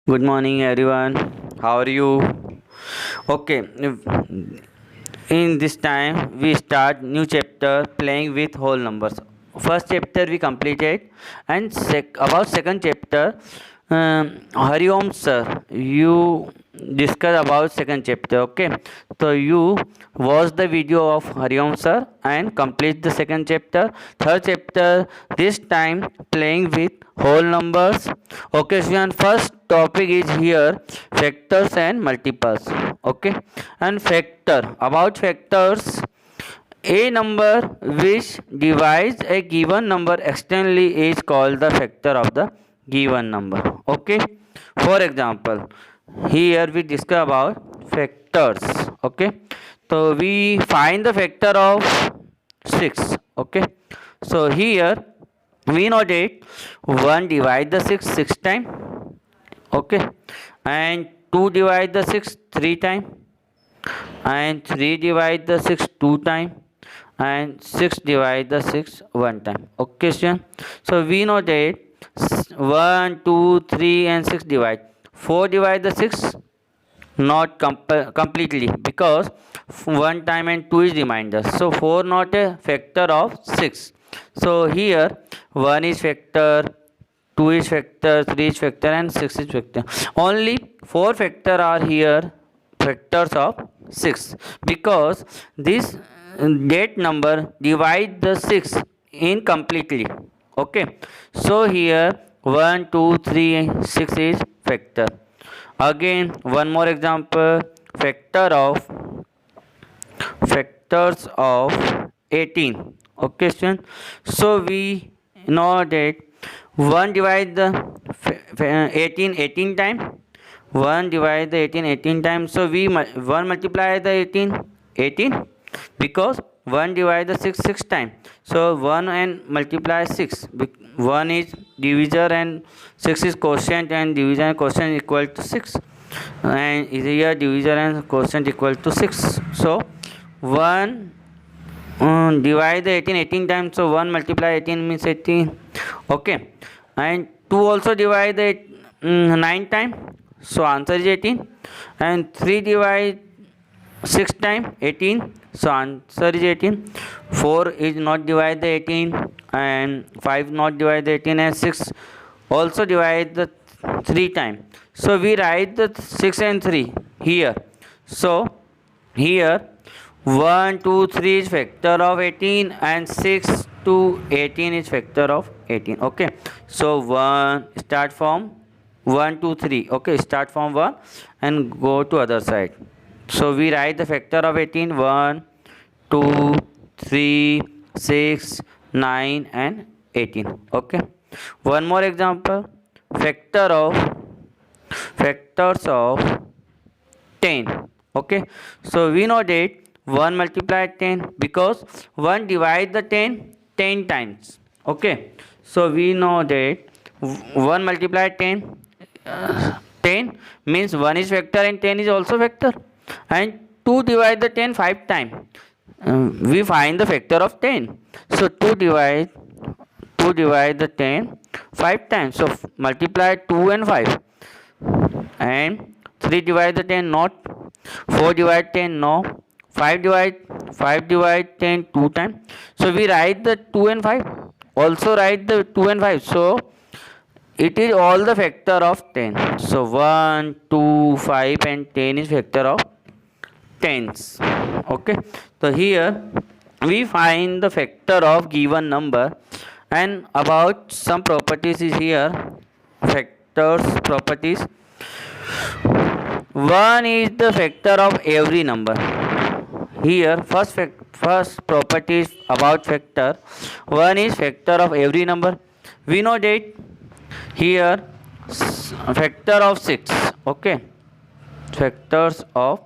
Good morning, everyone. How are you? Okay, in this time we start new chapter playing with whole numbers. First chapter we completed, and about second chapter, Hari Om sir, you discuss about second chapter. Okay, so you watch the video of Hari Om sir and complete the second chapter. Third chapter this time playing with whole numbers. Okay, so first topic is here factors and multiples. Okay, and factor, about factors, a number which divides a given number externally is called the factor of the given number. Okay, for example, here we discuss about factors. Okay, so we find the factor of 6. Okay, so here we know that 1 divide the 6 times. Okay, and 2 divide the 6 3 times, and 3 divide the 6 2 times, and 6 divide the 6 1 time. Okay, so we know that 1 2 3 and 6 divide. 4 divide the 6, not completely, because 1 time and 2 is reminder, so 4 not a factor of 6. So here 1 is factor, 2 is factor, 3 is factor, and 6 is factor. Only 4 factor are here factors of 6, because this date number divide the 6 incompletely. Okay, so here 1 2 3 6 is factor. Again, one more example, factors of 18. Okay, student, so we know that 1 divide the 18 time, 1 divide the 18 times, so we 1 multiply the 18, because 1 divide the 6 time, so 1 and multiply 6. 1 is divisor and 6 is quotient, and division and quotient equal to 6, and here divisor and quotient equal to 6. So 1 divide the 18 times, so 1 multiply 18 means 18. Okay, and 2 also divide the 9 times, so answer is 18, and 3 divide 6 times 18, so answer is 18. 4 is not divide the 18, and 5 not divide the 18, and 6 also divide the 3 times, so we write the 6 and 3 here. So here 1 2 3 is factor of 18, and 6 to 18 is factor of 18. Okay, so 1 start from 1 2 3. Okay, start from 1 and go to other side. So we write the factor of 18: 1 2 3 6 9 and 18. Okay, one more example, factors of 10. Okay, so we know that 1 multiply 10, because 1 divide the 10 times. Okay, so we know that 1 multiply 10 means 1 is factor and 10 is also factor, and 2 divide the 10 5 times. We find the factor of 10, so 2 divide the 10 5 times, so multiply 2 and 5, and 3 divide the 10 not, 4 divide 10 no, 5 divide 10 2 times, so we write the 2 and 5, also write the 2 and 5, so it is all the factor of 10. So 1 2 5 and 10 is factor of tens. Okay, so here we find the factor of given number, and about some properties is here, factors properties. 1 is the factor of every number. Here first property is about factor. 1 is factor of every number. We know that here factor of 6. Okay, factors of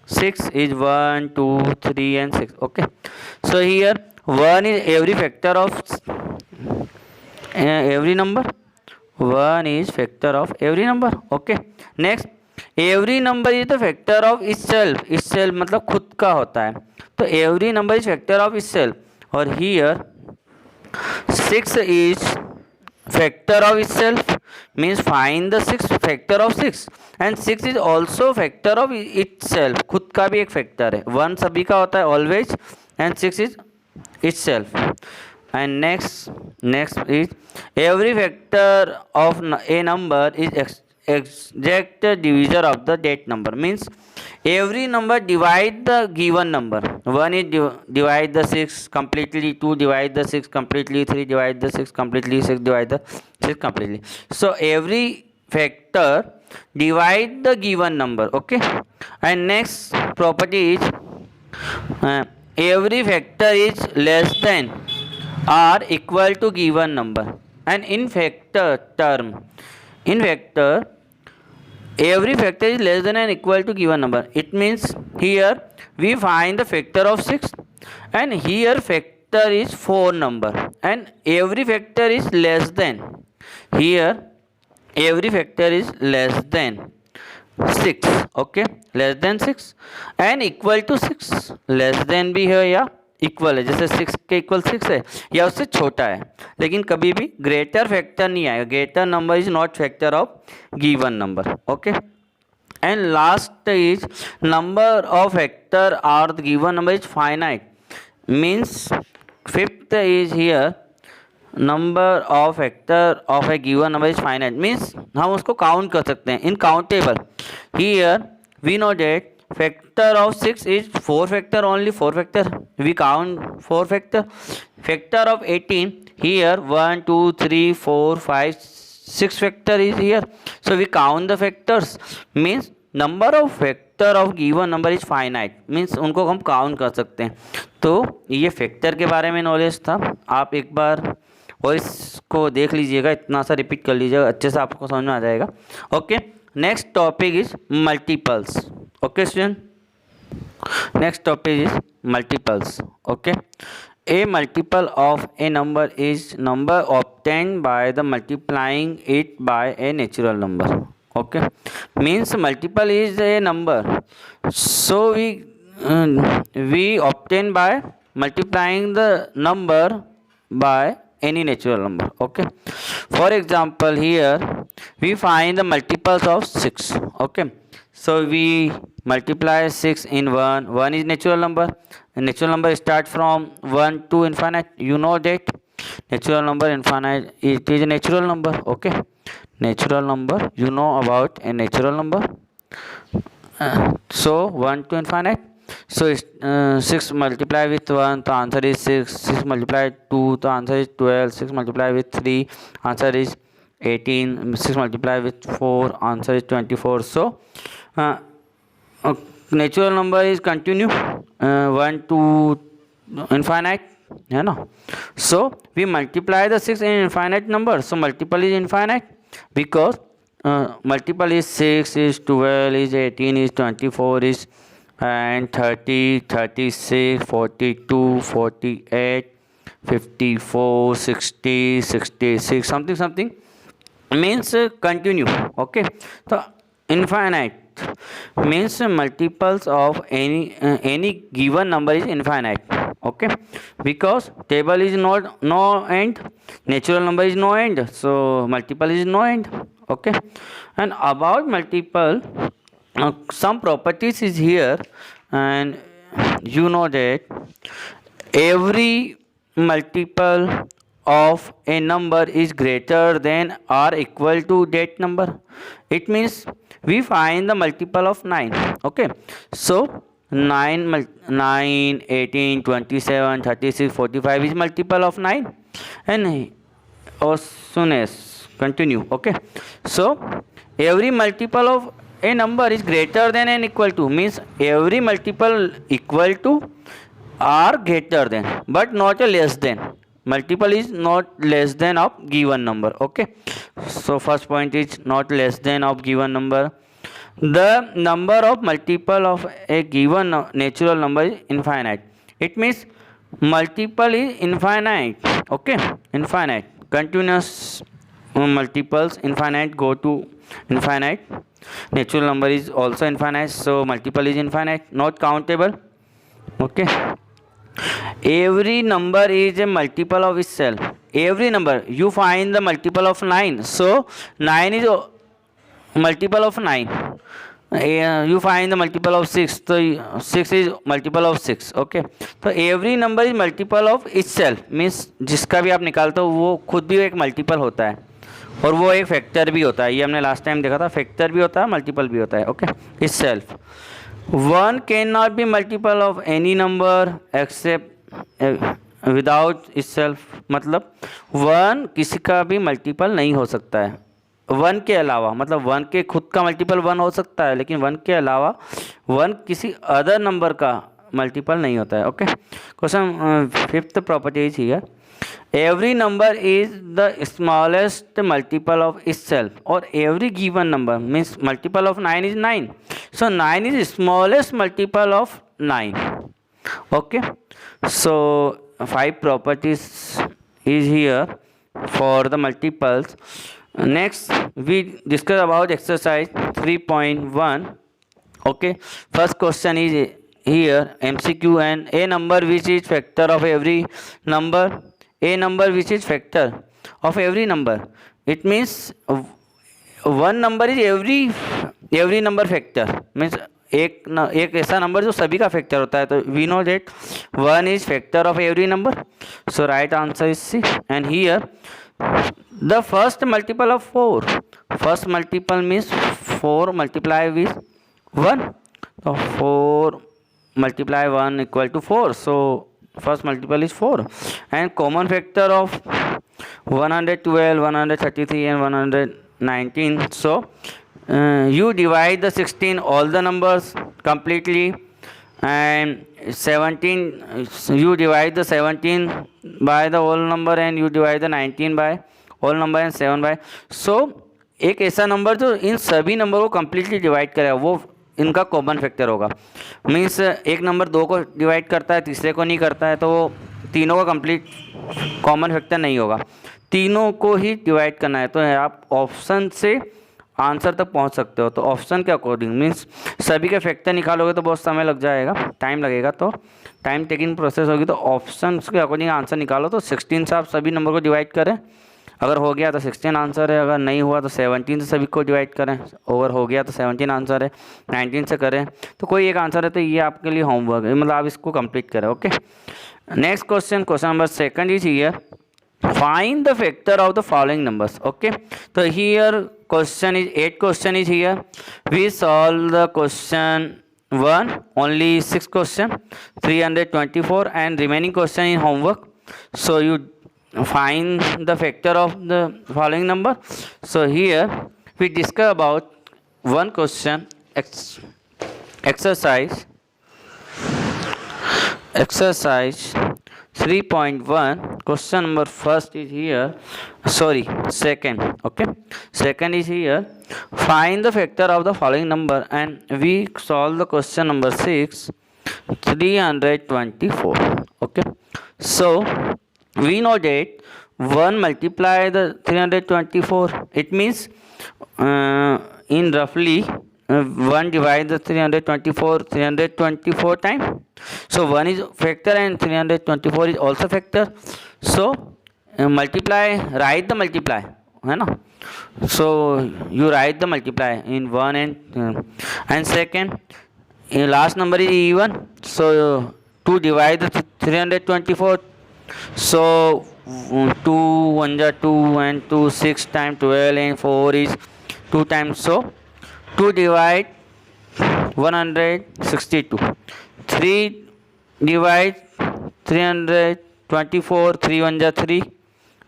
6 is 1 2 3 and 6. Okay, so here 1 is every factor of every number. 1 is factor of every number. Okay, next, every number is the factor of itself मतलब खुद का होता है, तो every number is factor of itself, और here 6 is factor of itself, means find the sixth factor of 6, and 6 is also factor of itself, खुद का भी एक फैक्टर है, 1 सभी का होता है always, and 6 is itself. And next is every factor of a number is exact divisor of the that number, means every number divide the given number. 1 is divide the 6 completely, 2 divide the 6 completely, 3 divide the 6 completely, 6 divide the 6 completely. So every factor divide the given number. Okay, and next property is every factor is less than or equal to given number. And in factor term, in factor every factor is less than and equal to given number. It means here we find the factor of 6, and here factor is 4 number, and every factor is less than, here every factor is less than 6. Okay, less than 6 and equal to 6. Less than भी है या equal है, जैसे 6 के equal 6 है या उससे छोटा है, लेकिन कभी भी ग्रेटर फैक्टर नहीं आएगा. Greater number is not factor of given number. Okay, and last is number of factor are the given number is finite, means fifth is here number of factor of a given number is finite, means हम उसको count कर सकते हैं, uncountable. Here we know that factor of 6 is 4 factor, only 4 factor, we count 4 factor. Factor of 18, here 1 2 3 4 5 6 factor is here, so we count the factors, means number of factor of given number is finite, means उनको हम count कर सकते हैं. तो ये factor के बारे में नॉलेज था. आप एक बार और इसको देख लीजिएगा, इतना सा रिपीट कर लीजिएगा, अच्छे से आपको समझ में आ जाएगा. Okay, next topic is multiples. Okay student, next topic is multiples. Okay, a multiple of a number is number obtained by the multiplying it by a natural number. Okay, means multiple is a number, so we obtain by multiplying the number by any natural number. Okay, for example here we find the multiples of 6. Okay, so we multiply 6 in 1. 1 is natural number, and natural number start from 1 to infinite. You know that natural number infinite, it is a natural number. Okay, natural number, you know about a natural number. So 1 to infinite, so 6 multiply with 1, the answer is 6. 6 multiply 2, the answer is 12. 6 multiply with 3, answer is 18. 6 multiply with 4, answer is 24. So natural number is continue 1 to infinite, है ना. So we multiply the 6 in infinite number, so multiple is infinite, because multiple is 6 is 12 is 18 is 24 is and 30 36 42 48 54 60 66 something means continue. Okay, so infinite means multiples of any given number is infinite. Okay, because table is not no end, natural number is no end, so multiple is no end. Okay, and about multiple some properties is here, and you know that every multiple of a number is greater than or equal to that number. It means we find the multiple of 9. Okay, so 9 18 27 36 45 is multiple of 9, and as soon as continue. Okay, so every multiple of a number is greater than and equal to, means every multiple equal to or greater than, but not a less than. Multiple is not less than of given number. Okay, so first point is not less than of given number. The number of multiple of a given natural number is infinite. It means multiple is infinite. Okay, infinite, continuous multiples, infinite go to infinite. Natural number is also infinite, so multiple is infinite, not countable. Okay, every number is a multiple of itself. every number you find the multiple of 9. So 9 is multiple of 9. You find the multiple of 6, so 6 is multiple of 6. Okay, तो every number is multiple of itself, means जिसका भी आप निकालते हो वो खुद भी एक मल्टीपल होता है और वो एक फैक्टर भी होता है. ये हमने लास्ट टाइम देखा था, फैक्टर भी होता है, मल्टीपल भी होता है. Okay, itself. One cannot be multiple of any number except without itself, मतलब वन किसी का भी मल्टीपल नहीं हो सकता है वन के अलावा. मतलब वन के खुद का मल्टीपल वन हो सकता है, लेकिन वन के अलावा वन किसी अदर नंबर का मल्टीपल नहीं होता है. Okay, question fifth property is here. Every number is the smallest multiple of itself, और every given number means multiple of 9 is 9. So 9 is smallest multiple of 9. Okay, so 5 properties is here for the multiples. Next we discuss about exercise 3.1. okay, first question is here MCQ, and a number which is factor of every number, a number which is factor of every number, it means one number is every number factor, means एक ऐसा number जो सभी का factor होता है. तो we know that one is factor of every number. So right answer is C. And here the first multiple of 4, first multiple means 4 multiply with 1. तो 4 multiply 1 equal to 4. So first multiple is 4. And common factor of 112, 133 and 119. So you divide the 16 all the numbers completely, and 17 you divide the 17 by the whole number, and you divide the 19 by whole number and 7 by. So एक ऐसा number जो इन सभी number को completely divide करेगा वो इनका common factor होगा. Means एक नंबर 2 को डिवाइड करता है, तीसरे को नहीं करता है, तो वो तीनों का कंप्लीट कॉमन फैक्टर नहीं होगा, तीनों को ही डिवाइड करना है. तो आप ऑप्शन से आंसर तक पहुंच सकते हो. तो ऑप्शन के अकॉर्डिंग मीन्स सभी के फैक्टर निकालोगे तो बहुत समय लग जाएगा, टाइम लगेगा, तो टाइम टेकिंग प्रोसेस होगी. तो ऑप्शन के अकॉर्डिंग आंसर निकालो. तो 16 से आप सभी नंबर को डिवाइड करें, अगर हो गया तो 16 आंसर है, अगर नहीं हुआ तो 17 से सभी को डिवाइड करें, ओवर हो गया तो 17 आंसर है, 19 से करें तो कोई एक आंसर है. तो ये आपके लिए होमवर्क है, मतलब आप इसको कंप्लीट करें. Okay, next question, question number 2 is here. Find the factor of the following numbers. Okay, so here question is 8 question is here. We solve the question 1, only 6 question, 324, and remaining question in homework. So you find the factor of the following number. So here we discuss about one question, exercise 3.1. question number first is here, sorry, second. Okay, second is here. Find the factor of the following number, and we solve the question number 6, 324. Okay, so we know that 1 multiply the 324, it means in roughly 1 divide the 324 time. So 1 is factor and 324 is also factor. So multiply, write the multiply, है ना. So you write the multiply in 1 and second, last number is even. So to divide the 324, so 2 1 ja 2 and 2 6 times 12 and 4 is 2 times. So 2 divide 162, 3 divide 324, 3 1 ja 3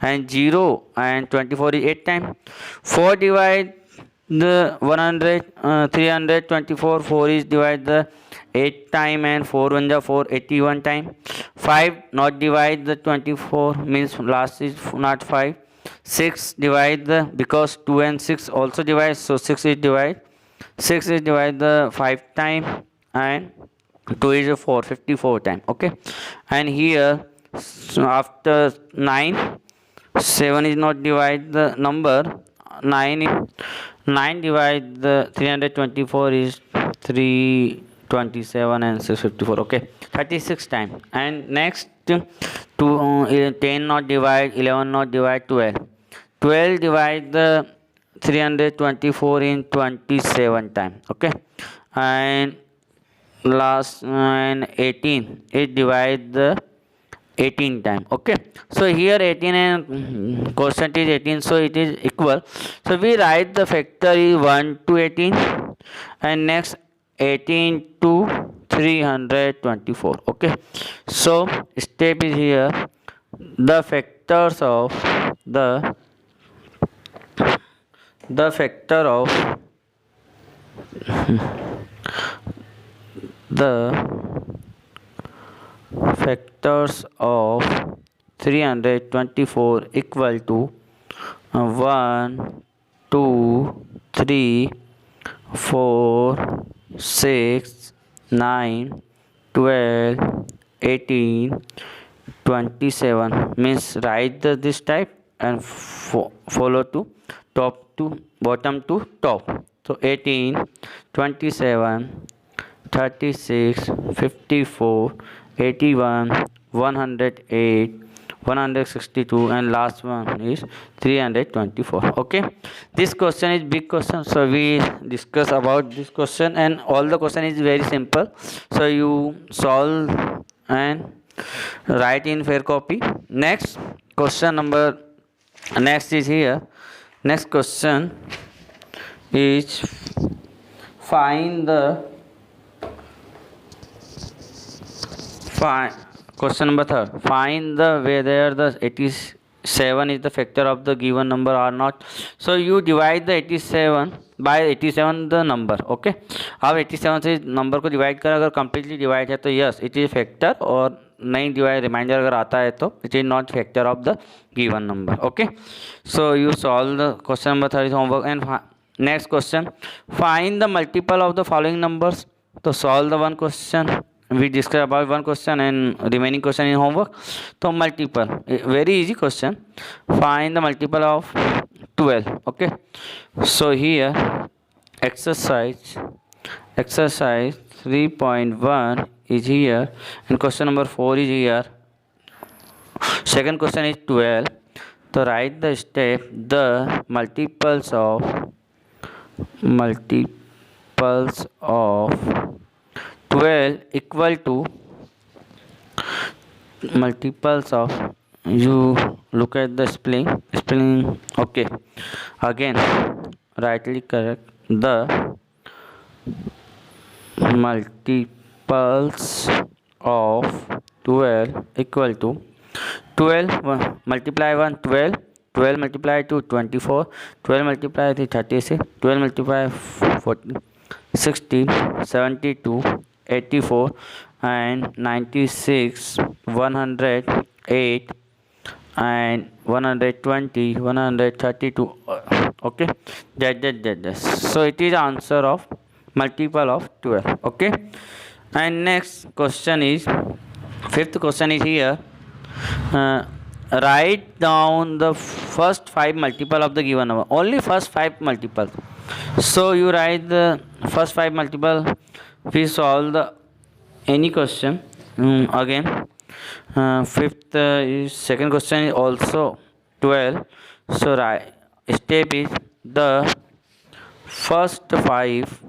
and 0 and 24 is 8 times. 4 divide the 324, 4 is divide the 8 time and 4 1 ja 4, 81 time. 5 not divide the 24 means last is not 5. 6 divide the, because 2 and 6 also divide, so 6 is divide the 5 time and 2 is 4, 54 time. Okay, and here so after 9, 7 is not divide the number, 9 divide the 324 is 327 and 654. Okay, 36 time. And next 2 10 not divide, 11 not divide 12. 12 divide the 324 in 27 time. Okay, and last and 18 it divide the 18 time. Okay, so here 18 and quotient is 18, so it is equal. So we write the factor is 1 to 18 and next 18 to 324. Okay, so step is here, the factors of the factor of the factors of 324 equal to 1, 2, 3, 4, 6, 9, 12, 18, 27. Means write this type and follow to top to bottom to top. So 18, 27, 36, 54, 81, 108, 162 and last one is 324. Okay, this question is big question, so we discuss about this question, and all the question is very simple, so you solve and write in fair copy. Next question number, next is here, next question is find the question number 3, find the whether the 87 is the factor of the given number or not. So you divide the 87 by 87 the number. Okay, अब 87 से number को divide कर, अगर completely divide है तो yes it is factor, और नहीं divide reminder अगर आता है तो it is not factor of the given number. Okay, so you solve the question number 3 homework. And next question, find the multiple of the following numbers. तो solve the one question, we discuss about one question and remaining question in homework. So multiple, very easy question, find the multiple of 12. Okay, so here exercise 3.1 is here and question number 4 is here. Second question is 12. So write the step, the multiples of 12 equal to multiples of, you look at the spelling. Okay, again rightly correct, the multiples of 12 equal to 12 multiply 1 12, 12 multiply 2 24, 12 multiply 3 36, 12 multiply 40 60, 72, 84 and 96, 108 and 120, 132. Okay, that. So it is answer of multiple of 12. Okay, and next question is, fifth question is here, write down the first 5 multiple of the given number, only first 5 multiples. So you write the first 5 multiple, we solve the any question. Again fifth is second question is also 12. So right step is the first 5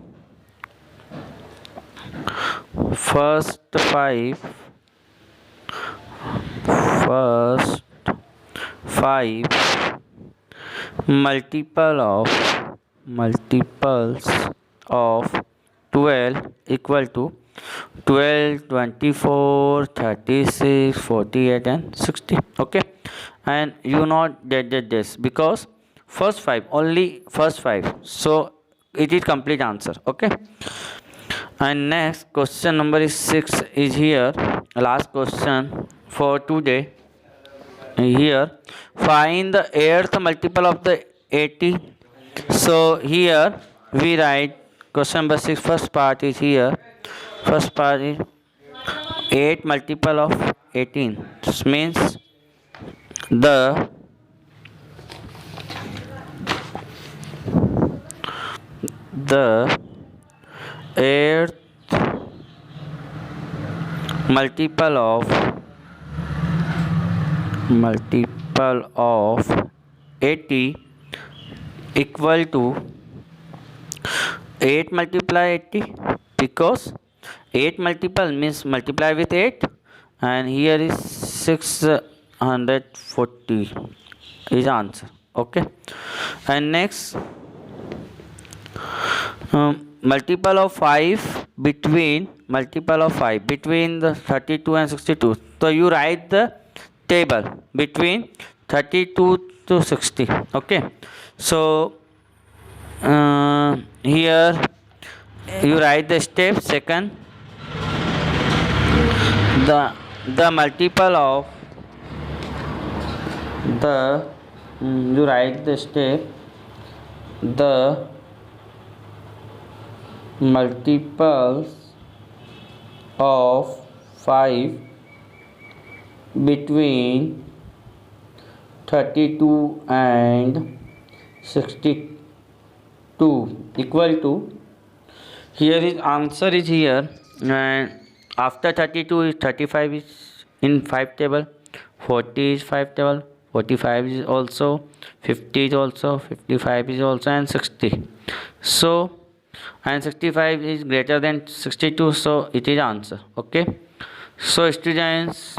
multiples of 12 equal to 12, 24, 36, 48 and 60. Okay, and you not get this because first 5, only first 5, so it is complete answer. Okay, and next question number is 6 is here, last question for today. Here find the 8th multiple of the 80. So here we write question number 6, first part is here, first part is 8 multiple of 18. This means the 8th multiple of multiple of 80 equal to 8 multiply 80, because 8 multiple means multiply with 8, and here is 640 is answer. Okay, and next, multiple of 5 between the 32 and 62. So you write the table between 32 to 60. Okay, so here you write the step. Second, the multiple of the you write the step, the multiples of 5 between 32 and 62 equal to, here is answer is here, and after 32 is 35 is in 5 table, 40 is 5 table, 45 is also, 50 is also, 55 is also, and 60. So and 65 is greater than 62, so it is answer. Okay, so students,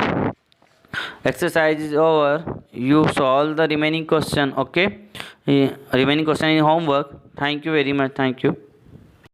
exercise is over. You solve the remaining question. Okay, remaining question in homework. Thank you very much. Thank you.